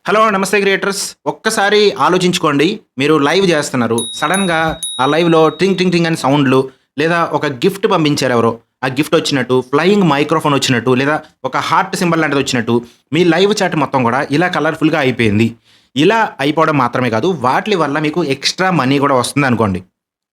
Hello! నమస్తే creators. ఒక్కసారి ఆలోచించుకోండి. మీరు లైవ్ జేస్తున్నారు. సడెన్‌గా ఆ లైవ్‌లో టింగ్ టింగ్ టింగ్ అని సౌండ్‌లు లేదా ఒక గిఫ్ట్ పంపించారెవరో. ఆ గిఫ్ట్ వచ్చినట్టు, ఫ్లయింగ్ మైక్రోఫోన్ వచ్చినట్టు లేదా ఒక హార్ట్ సింబల్ లాంటిదొచ్చినట్టు మీ లైవ్ చాట్ మొత్తం గూడా ఇలా కలర్‌ఫుల్‌గా అయిపోయింది. ఇలా అయిపోవడం మాత్రమే కాదు, వాటిలి వల్ల మీకు ఎక్స్‌ట్రా మనీ గూడా వస్తుందనుకోండి.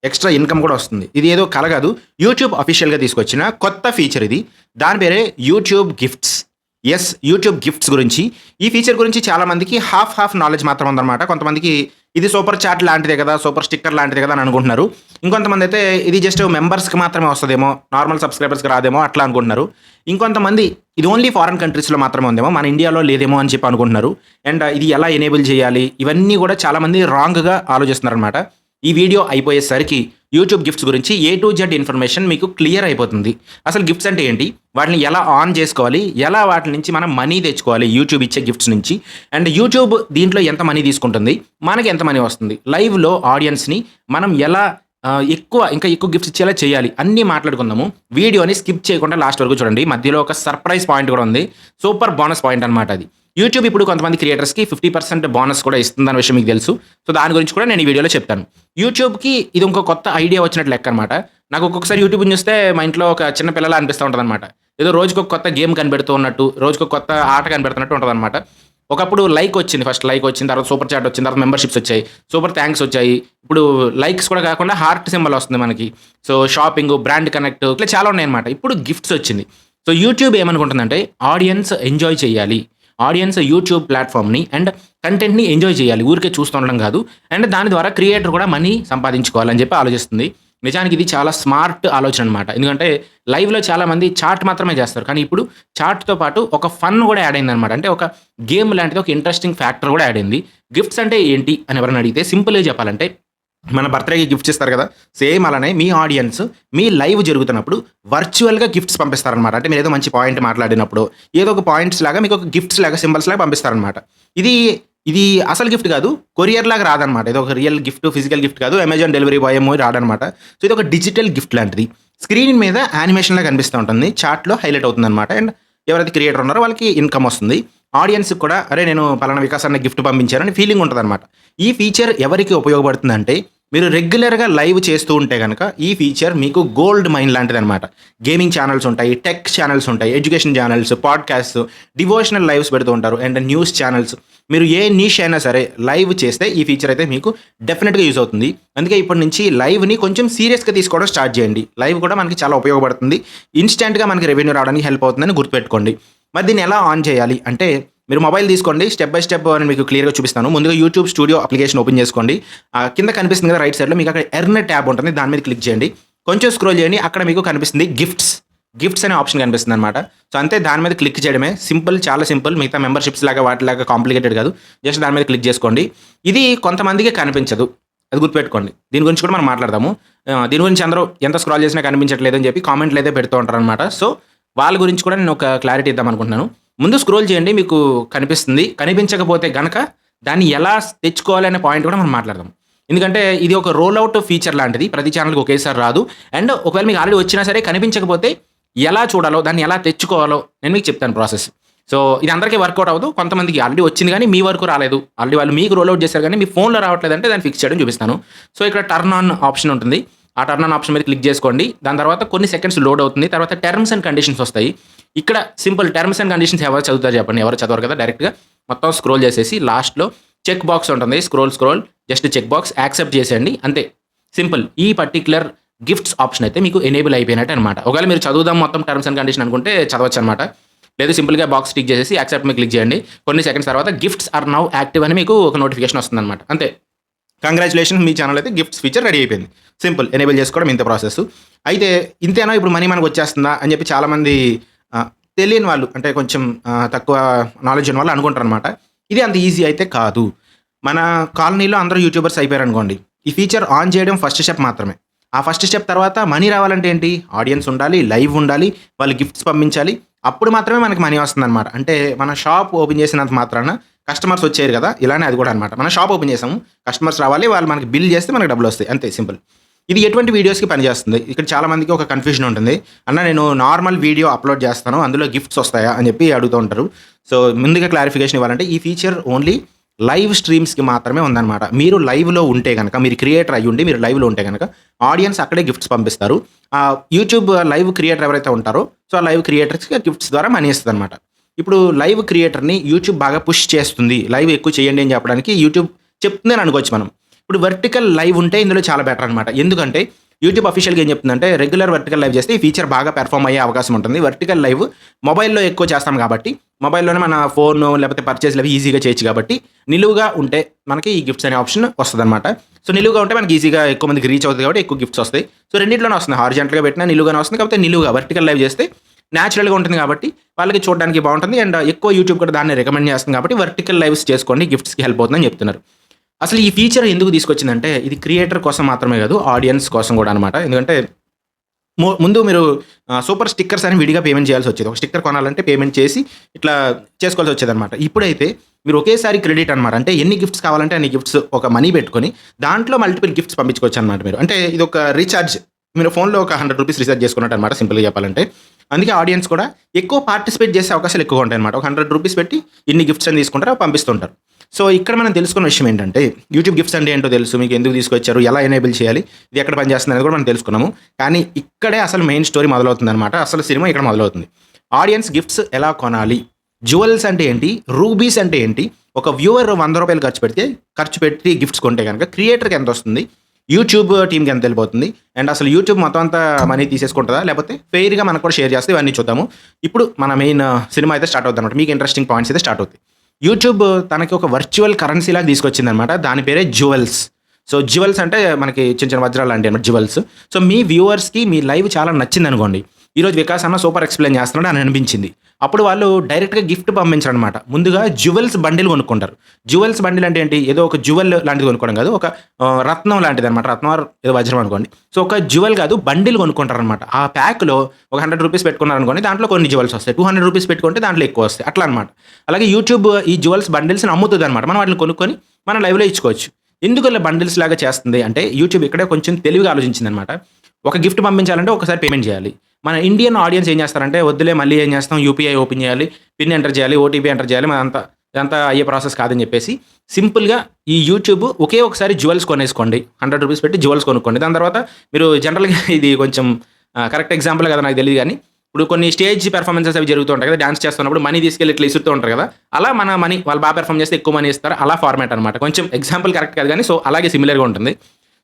ఎక్స్‌ట్రా ఇన్‌కమ్ గూడా వస్తుంది. ఇది ఏదో కల గాదు. యూట్యూబ్ అఫీషియల్‌గా తీసుకొచ్చిన కొత్త ఫీచర్ ఇది. దాని పేరే YouTube gifts. Yes. YouTube gifts గురించి. ఈ ఫీచర్ గురించి చాలా మందికి హాఫ్ నాలెడ్జ్ మాత్రం ఉందన్నమాట. కొంతమందికి ఇది సూపర్ చాట్ లాంటిదే గదా! సూపర్ స్టిక్కర్ లాంటిదే గదా! అని అనుకుంటున్నారు. ఇంకొంతమందయితే ఇది జస్ట్ మెంబర్స్‌కి మాత్రమే వస్తదేమో, నార్మల్ సబ్‌స్క్రైబర్స్‌కి రాదేమో అట్లా అనుకుంటున్నారు. ఇంకొంతమంది ఇది ఓన్లీ ఫారెన్ కంట్రీస్‌లో మాత్రమే ఉందేమో, మన ఇండియాలో లేదేమో అని చెప్పి అనుకుంటున్నారు. అండ్ ఇది ఎలా ఎనేబుల్ చేయాలి? ఇవన్నీ గూడా చాలా మంది రాంగ్‌గా ఆలోచిస్తున్నారనమాట. ఈ వీడియో అయిపోయేసరికి యూట్యూబ్ గిఫ్ట్స్ గురించి ఏ టు జెడ్ ఇన్ఫర్మేషన్ మీకు క్లియర్ అయిపోతుంది. అసలు గిఫ్ట్స్ అంటే ఏంటి? వాటిని ఎలా ఆన్ చేసుకోవాలి? ఎలా వాటి నుంచి మనం మనీ తెచ్చుకోవాలి యూట్యూబ్ ఇచ్చే గిఫ్ట్స్ నుంచి? అండ్ యూట్యూబ్ దీంట్లో ఎంత మనీ తీసుకుంటుంది? మనకి ఎంత మనీ వస్తుంది? లైవ్‌లో ఆడియన్స్‌ని మనం ఎలా ఇంకా ఎక్కువ గిఫ్ట్స్ ఇచ్చేలా చేయాలి. అన్నీ మాట్లాడుకుందాము. వీడియోని స్కిప్ చేయకుండా లాస్ట్ వరకు చూడండి. మధ్యలో ఒక సర్ప్రైజ్ పాయింట్ కూడా ఉంది. సూపర్ బోనస్ పాయింట్ అనమాట అది. యూట్యూబ్ ఇప్పుడు కొంతమంది క్రియేటర్స్‌కి 50% బోనస్ కూడా ఇస్తుందన్న విషయం మీకు తెలుసు. సో, దాని గురించి కూడా నేను ఈ వీడియోలో చెప్తాను. యూట్యూబ్‌కి ఇది ఇంకో కొత్త ఐడియా వచ్చినట్టు లెక్క అనమాట. నాకు ఒక్కొక్కసారి యూట్యూబ్‌ని చూస్తే మా ఇంట్లో ఒక చిన్న పిల్లలా అనిపిస్తా ఉంటదనమాట. ఏదో రోజుకొక కొత్త గేమ్ కనిపెడుతూ ఉన్నట్టు, రోజుకొక కొత్త ఆట కనిపెడుతున్నట్టు ఉంటదనమాట. ఒకప్పుడు లైక్ వచ్చింది. ఫస్ట్ లైక్ వచ్చింది. తర్వాత సూపర్ చాట్ వచ్చింది. తర్వాత మెంబర్‌షిప్స్ వచ్చాయి. సూపర్ థాంక్స్ వచ్చాయి. ఇప్పుడు లైక్స్ కూడా కాకుండా హార్ట్ సింబల్ వస్తుంది మనకి. సో, షాపింగు, బ్రాండ్ కనెక్ట్ ఇట్లా చాలా ఉన్నాయన్నమాట. ఇప్పుడు గిఫ్ట్స్ వచ్చింది. సో, యూట్యూబ్ ఏమనుకుంటుందంటే ఆడియన్స్ ఎంజాయ్ చేయాలి. ఆడియన్స్ యూట్యూబ్ ప్లాట్‌ఫార్మ్‌ని అండ్ కంటెంట్‌ని ఎంజాయ్ చేయాలి. ఊరికే చూస్తూ ఉండడం కాదు. అండ్ దాని ద్వారా క్రియేటర్ కూడా మనీ సంపాదించుకోవాలని చెప్పి ఆలోచిస్తుంది. నిజానికి ఇది చాలా స్మార్ట్ ఆలోచన అనమాట. ఎందుకంటే లైవ్‌లో చాలామంది చాట్ మాత్రమే చేస్తారు. కానీ ఇప్పుడు చాట్‌తో పాటు ఒక ఫన్ కూడా యాడ్ అయిందనమాట. అంటే ఒక గేమ్ లాంటిది ఒక ఇంట్రెస్టింగ్ ఫ్యాక్టర్ కూడా యాడ్ అయింది. గిఫ్ట్స్ అంటే ఏంటి అని ఎవరైనా అడిగితే సింపుల్‌గా చెప్పాలంటే మన బర్త్‌డేకి గిఫ్ట్స్ ఇస్తారు కదా! సేమ్ అలానే మీ ఆడియన్స్ మీ లైవ్ జరుగుతున్నప్పుడు వర్చువల్‌గా గిఫ్ట్స్ పంపిస్తారనమాట. అంటే మీరేదో మంచి పాయింట్ మాట్లాడినప్పుడు ఏదో ఒక పాయింట్స్ లాగా మీకు ఒక గిఫ్ట్స్ లాగా సింబల్స్ లాగా పంపిస్తారనమాట. ఇది ఇది అసలు గిఫ్ట్ కాదు. కొరియర్ లాగా రాదనమాట. ఇది ఒక రియల్ గిఫ్ట్, ఫిజికల్ గిఫ్ట్ కాదు. అమెజాన్ డెలివరీ బాయ్ ఏమో రాడనమాట. సో, ఇది ఒక డిజిటల్ గిఫ్ట్ లాంటిది. స్క్రీన్ మీద యానిమేషన్‌లా కనిపిస్తూ ఉంటుంది. చాట్‌లో హైలైట్ అవుతుందనమాట. అండ్ ఎవరైతే క్రియేటర్ ఉన్నారో వాళ్ళకి ఇన్‌కమ్ వస్తుంది. ఆడియన్స్‌కి కూడా అరే! నేను పలానా వికాస్ అన్న గిఫ్ట్ పంపించాను అని ఫీలింగ్ ఉంటదనమాట. ఈ ఫీచర్ ఎవరికి ఉపయోగపడుతుందంటే మీరు రెగ్యులర్‌గా లైవ్ చేస్తూ ఉంటే గనక ఈ ఫీచర్ మీకు గోల్డ్ మైన్ లాంటిదనమాట. గేమింగ్ ఛానెల్స్ ఉంటాయి, టెక్ ఛానెల్స్ ఉంటాయి, education channels, podcasts, devotional lives పెడుతూ ఉంటారు. అండ్ న్యూస్ ఛానెల్స్ మీరు ఏ నీష్ అయినా సరే లైవ్ చేస్తే ఈ ఫీచర్ అయితే మీకు డెఫినిట్‌గా యూజ్ అవుతుంది. అందుకే ఇప్పటి నుంచి లైవ్‌ని కొంచెం సీరియస్‌గా తీసుకోవడం స్టార్ట్ చేయండి. లైవ్ కూడా మనకి చాలా ఉపయోగపడుతుంది. ఇన్‌స్టాంట్‌గా మనకి రెవెన్యూ రావడానికి హెల్ప్ అవుతుందని గుర్తుపెట్టుకోండి. మరి దీన్ని ఎలా ఆన్ చేయాలి అంటే మీరు మొబైల్ తీసుకోండి. స్టెప్ బై స్టెప్ నేను మీకు క్లియర్‌గా చూపిస్తాను. ముందుగా యూట్యూబ్ స్టూడియో అప్లికేషన్ ఓపెన్ చేసుకోండి. కింద కనిపిస్తుంది కదా రైట్ సైడ్‌లో మీకు అక్కడ ఎర్న్ ట్యాబ్ ఉంటుంది. దాని మీద క్లిక్ చేయండి. కొంచెం స్క్రోల్ చేయండి. అక్కడ మీకు కనిపిస్తుంది గిఫ్ట్స్. గిఫ్ట్స్ అనే ఆప్షన్ కనిపిస్తుందనమాట. సో, అంతే దాని మీద క్లిక్ చేయడమే. సింపుల్, చాలా సింపుల్. మిగతా మెంబర్‌షిప్స్ లాగా వాటిలాగా కాంప్లికేటెడ్ కాదు. జస్ట్ దాని మీద క్లిక్ చేసుకోండి. ఇది కొంతమందికి కనిపించదు. అది గుర్తుపెట్టుకోండి. దీని గురించి కూడా మనం మాట్లాడదాము. దీని గురించి అందరూ ఎంత స్క్రోల్ చేసినా కనిపించట్లేదని చెప్పి కామెంట్లు అయితే పెడుతూ ఉంటారనమాట. సో, వాళ్ళ గురించి కూడా నేను ఒక క్లారిటీ ఇద్దాం అనుకుంటున్నాను. ముందు స్క్రోల్ చేయండి. మీకు కనిపిస్తుంది. కనిపించకపోతే గనక దాన్ని ఎలా తెచ్చుకోవాలి అనే పాయింట్ కూడా మనం మాట్లాడదాం. ఎందుకంటే ఇది ఒక రోల్ ఔట్ ఫీచర్ లాంటిది. ప్రతి ఛానెల్‌కి ఒకేసారి రాదు. అండ్ ఒకవేళ మీకు ఆల్రెడీ వచ్చినా సరే కనిపించకపోతే ఎలా చూడాలో, దాన్ని ఎలా తెచ్చుకోవాలో నేను మీకు చెప్తాను ప్రాసెస్. సో, ఇది అందరికీ వర్కౌట్ అవ్వదు. కొంతమందికి ఆల్రెడీ వచ్చింది గానీ మీ వరకు రాలేదు. ఆల్రెడీ వాళ్ళు మీకు రోల్ ఔట్ చేశారు గానీ మీ ఫోన్‌లో రావట్లేదంటే దాన్ని ఫిక్స్ చేయడం చూపిస్తాను. సో, ఇక్కడ టర్న్ ఆన్ ఆప్షన్ ఉంటుంది. ఆ టర్న్ ఆన్ ఆప్షన్ మీద క్లిక్ చేసుకోండి. దాని తర్వాత కొన్ని సెకండ్స్ లోడ్ అవుతుంది. తర్వాత టర్మ్స్ అండ్ కండిషన్స్ వస్తాయి. ఇక్కడ సింపుల్ టర్మ్స్ అండ్ కండిషన్స్ ఎవరు చదువుతారు చెప్పండి? ఎవరు చదవరు కదా! డైరెక్ట్‌గా మొత్తం స్క్రోల్ చేసేసి లాస్ట్‌లో చెక్ బాక్స్ ఉంటుంది. Scroll just check box accept చేసేయండి. అంతే. సింపుల్. ఈ పర్టిక్యులర్ గిఫ్ట్స్ ఆప్షన్ అయితే మీకు ఎనేబుల్ అయిపోయినట్టే అనమాట. ఒకవేళ మీరు చదువుదాం మొత్తం టర్మ్స్ అండ్ కండిషన్ అనుకుంటే చదవచ్చనమాట. లేదు సింపుల్‌గా బాక్స్ టిక్ చేసేసి యాక్సెప్ట్ మీద క్లిక్ చేయండి. కొన్ని సెకండ్స్ తర్వాత గిఫ్ట్స్ ఆర్ నౌ యాక్టివ్ అని మీకు ఒక నోటిఫికేషన్ వస్తుందనమాట. అంతే. కంగ్రాచ్యులేషన్స్ మీ ఛానల్ అయితే గిఫ్ట్స్ ఫీచర్ రెడీ అయిపోయింది. సింపుల్. ఎనేబుల్ చేసుకోవడం ఇంత ప్రాసెస్. అయితే ఇంతేనా ఇప్పుడు మనీ మనకు వచ్చేస్తుందా అని చెప్పి చాలామంది తెలియని వాళ్ళు అంటే కొంచెం తక్కువ నాలెడ్జ్ ఉన్న వాళ్ళు అనుకుంటారనమాట. ఇది అంత ఈజీ అయితే కాదు. మన కాలనీలో అందరూ యూట్యూబర్స్ అయిపోయారనుకోండి. ఈ ఫీచర్ ఆన్ చేయడం ఫస్ట్ స్టెప్ మాత్రమే. ఆ ఫస్ట్ స్టెప్ తర్వాత మనీ రావాలంటే ఏంటి? ఆడియన్స్ ఉండాలి, లైవ్ ఉండాలి, వాళ్ళు గిఫ్ట్స్ పంపించాలి. అప్పుడు మాత్రమే మనకి మనీ వస్తుందనమాట. అంటే మన షాప్ ఓపెన్ చేసినంత మాత్రాన కస్టమర్స్ వచ్చేయరు కదా! ఇలానే అది కూడా అనమాట. మనం షాప్ ఓపెన్ చేసాము. కస్టమర్స్ రావాలి. వాళ్ళు మనకి బిల్ చేస్తే మనకు డబ్బులొస్తాయి. అంతే సింపుల్. ఇది ఎటువంటి వీడియోస్‌కి పనిచేస్తుంది? ఇక్కడ చాలా మందికి ఒక కన్‌ఫ్యూజన్ ఉంటుంది. అన్న నేను నార్మల్ వీడియో అప్‌లోడ్ చేస్తాను. అందులో గిఫ్ట్స్ వస్తాయా? అని చెప్పి అడుగుతూ ఉంటారు. సో, ముందుగా క్లారిఫికేషన్ ఇవ్వాలంటే ఈ ఫీచర్ ఓన్లీ లైవ్ స్ట్రీమ్స్‌కి మాత్రమే ఉందన్నమాట. మీరు లైవ్‌లో ఉంటే గనక, మీరు క్రియేటర్ అయ్యుండి మీరు లైవ్‌లో ఉంటే గనక ఆడియన్స్ అక్కడే గిఫ్ట్స్ పంపిస్తారు. యూట్యూబ్ లైవ్ క్రియేటర్ ఎవరైతే ఉంటారో, సో, ఆ లైవ్ క్రియేటర్స్‌కి గిఫ్ట్స్ ద్వారా మనీ ఇస్తదన్నమాట. ఇప్పుడు లైవ్ క్రియేటర్‌ని యూట్యూబ్ బాగా పుష్ చేస్తుంది. లైవ్ ఎక్కువ చేయండి అని చెప్పడానికి యూట్యూబ్ చెప్తుందని అనుకోవచ్చు మనం. ఇప్పుడు వర్టికల్ లైవ్ ఉంటే ఇందులో చాలా బెటర్ అనమాట. ఎందుకంటే యూట్యూబ్ అఫీషియల్‌గా ఏం చెప్తుందంటే రెగ్యులర్ వర్టికల్ లైవ్ చేస్తే ఈ ఫీచర్ బాగా పెర్ఫార్మ్ అయ్యే అవకాశం ఉంటుంది. వర్టికల్ లైవ్ మొబైల్‌లో ఎక్కువ చేస్తాం కాబట్టి, మొబైల్‌లోనే మన ఫోను లేకపోతే పర్చేస్‌లు అవి ఈజీగా చేయొచ్చు కాబట్టి, నిలువుగా ఉంటే మనకి ఈ గిఫ్ట్స్ అనే ఆప్షన్ వస్తదనమాట. సో, నిలువుగా ఉంటే మనకి ఈజీగా ఎక్కువ మందికి రీచ్ అవుతది కాబట్టి ఎక్కువ గిఫ్ట్స్ వస్తాయి. సో, రెండిట్లోనే వస్తుంది. హారిజాంటల్‌గా పెట్టినా నిలువుగానే వస్తుంది. కాకపోతే నిలువుగా వర్టికల్ లైవ్ చేస్తే నేచురల్‌గా ఉంటుంది కాబట్టి వాళ్ళకి చూడడానికి బావుంటుంది. అండ్ ఎక్కువ యూట్యూబ్ కూడా దాన్ని రికమెండ్ చేస్తుంది కాబట్టి వర్టికల్ లైవ్స్ చేసుకోండి. గిఫ్ట్స్‌కి హెల్ప్ అవుతుందని చెప్తున్నారు. అసలు ఈ ఫీచర్ ఎందుకు తీసుకొచ్చిందంటే, ఇది క్రియేటర్ కోసం మాత్రమే కాదు, ఆడియన్స్ కోసం కూడా అనమాట. ఎందుకంటే ముందు మీరు సూపర్ స్టిక్కర్స్ అని విడిగా పేమెంట్ చేయాల్సొచ్చేది. ఒక స్టిక్కర్ కొనాలంటే పేమెంట్ చేసి ఇట్లా చేసుకోవాల్సొచ్చేదనమాట. ఇప్పుడైతే మీరు ఒకేసారి క్రెడిట్ అనమాట. అంటే ఎన్ని గిఫ్ట్స్ కావాలంటే అన్ని గిఫ్ట్స్ ఒక మనీ పెట్టుకొని దాంట్లో మల్టిపుల్ గిఫ్ట్స్ పంపించుకోవచ్చనమాట మీరు. అంటే ఇదొక రీచార్జ్. మీరు ఫోన్‌లో ఒక రూ. 100 రీచార్జ్ చేసుకున్నట్టనమాట సింపుల్‌గా చెప్పాలంటే. అందుకే ఆడియన్స్ కూడా ఎక్కువ పార్టిసిపేట్ చేసే అవకాశాలు ఎక్కువగా ఉంటాయనమాట. ఒక రూ. 100 పెట్టి ఇన్ని గిఫ్ట్స్ అని తీసుకుంటారు, అవి పంపిస్తుంటారు. సో, ఇక్కడ మనం తెలుసుకున్న విషయం ఏంటంటే, యూట్యూబ్ గిఫ్ట్స్ అంటే ఏంటో తెలుసు. మీకు ఎందుకు తీసుకొచ్చారు? ఎలా ఎనేబుల్ చేయాలి? ఇది ఎక్కడ పనిచేస్తుంది అనేది కూడా మనం తెలుసుకున్నాము. కానీ ఇక్కడే అసలు మెయిన్ స్టోరీ మొదలవుతుందనమాట. అసలు సినిమా ఇక్కడ మొదలవుతుంది. ఆడియన్స్ గిఫ్ట్స్ ఎలా కొనాలి? జ్యువెల్స్ అంటే ఏంటి? రూబీస్ అంటే ఏంటి? ఒక వ్యూవర్ రూ. 100 ఖర్చు పెట్టి గిఫ్ట్స్ కొంటే గనక క్రియేటర్‌కి ఎంతొస్తుంది? యూట్యూబ్ టీమ్‌కి ఎంత వెళ్ళిపోతుంది? అండ్ అసలు యూట్యూబ్ మొత్తం అంతా మనీ తీసేసుకుంటదా? లేకపోతే ఫెయిర్‌గా మనకు కూడా షేర్ చేస్తే ఇవన్నీ చూద్దాము. ఇప్పుడు మన మెయిన్ సినిమా అయితే స్టార్ట్ అవుద్దనమాట. మీకు ఇంట్రెస్టింగ్ పాయింట్స్ అయితే స్టార్ట్ అవుతాయి. యూట్యూబ్ తనకి ఒక వర్చువల్ కరెన్సీ లాగా తీసుకొచ్చిందనమాట. దాని పేరే జ్యువెల్స్. సో, జ్యువెల్స్ అంటే మనకి చిన్న చిన్న వజ్రాలు లాంటివి అనమాట జ్యువెల్స్. సో, మీ వ్యూవర్స్‌కి మీ లైవ్ చాలా నచ్చిందనుకోండి. ఈరోజు వికాస్ అన్న సూపర్ ఎక్స్‌ప్లెయిన్ చేస్తున్నాడు అని అనిపించింది. అప్పుడు వాళ్ళు డైరెక్ట్‌గా గిఫ్ట్ పంపించరనమాట. ముందుగా జ్యువెల్స్ బండిల్ కొనుక్కుంటారు. జ్యువెల్స్ బండిల్ అంటే ఏంటి? ఏదో ఒక జ్యువెల్ లాంటిది కొనుక్కోవడం కాదు. ఒక రత్నం లాంటిదనమాట. రత్నం ఆర్ ఏదో వజ్రం అనుకోండి. సో, ఒక జ్యువెల్ కాదు బండిల్ కొనుక్కుంటారనమాట. ఆ ప్యాక్‌లో ఒక రూ. 100 పెట్టుకున్నారనుకోండి, దాంట్లో కొన్ని జ్యువెల్స్ వస్తాయి. రూ. 200 పెట్టుకుంటే దాంట్లో ఎక్కువ వస్తాయి. అట్లా అనమాట. అలాగే యూట్యూబ్ ఈ జ్యువెల్స్ బండిల్స్‌ని అమ్ముతదనమాట. మనం వాటిని కొనుక్కొని మన లైవ్‌లో ఇచ్చుకోవచ్చు. ఎందుకు ఇలా బండిల్స్ లాగా చేస్తుంది అంటే, యూట్యూబ్ ఇక్కడే కొంచెం తెలివిగా ఆలోచించిందనమాట. ఒక గిఫ్ట్ పంపించాలంటే ఒకసారి పేమెంట్ చేయాలి. మన ఇండియన్ ఆడియన్స్ ఏం చేస్తారంటే, వద్దులే మళ్ళీ ఏం చేస్తాం యూపీఐ ఓపెన్ చేయాలి, పిన్ ఎంటర్ చేయాలి, ఓటీపీ ఎంటర్ చేయాలి, ఇదంతా అయ్యే ప్రాసెస్ కాదని చెప్పేసి సింపుల్‌గా ఈ యూట్యూబ్ ఒకే ఒకసారి జ్యువెల్స్ కొనేసుకోండి. రూ. 100 పెట్టి జ్యువెల్స్ కొనుక్కోండి. దాని తర్వాత మీరు జనరల్‌గా ఇది కొంచెం కరెక్ట్ ఎగ్జాంపుల్ కదా నాకు తెలీదు గానీ, ఇప్పుడు కొన్ని స్టేజ్ పెర్ఫార్మన్సెస్ అవి జరుగుతూ ఉంటాయి కదా! డాన్స్ చేస్తున్నప్పుడు మనీ తీసుకెళ్ళి ఇట్లా ఇసురుతూ ఉంటారు కదా! అలా మన మనీ వాళ్ళు బాగా పెర్ఫార్మ్ చేస్తే ఎక్కువ మనీ ఇస్తారు. అలా ఫార్మాట్ అనమాట. కొంచెం ఎగ్జాంపుల్ కరెక్ట్ కాదు గానీ, సో, అలాగే సిమిలర్‌గా ఉంటుంది.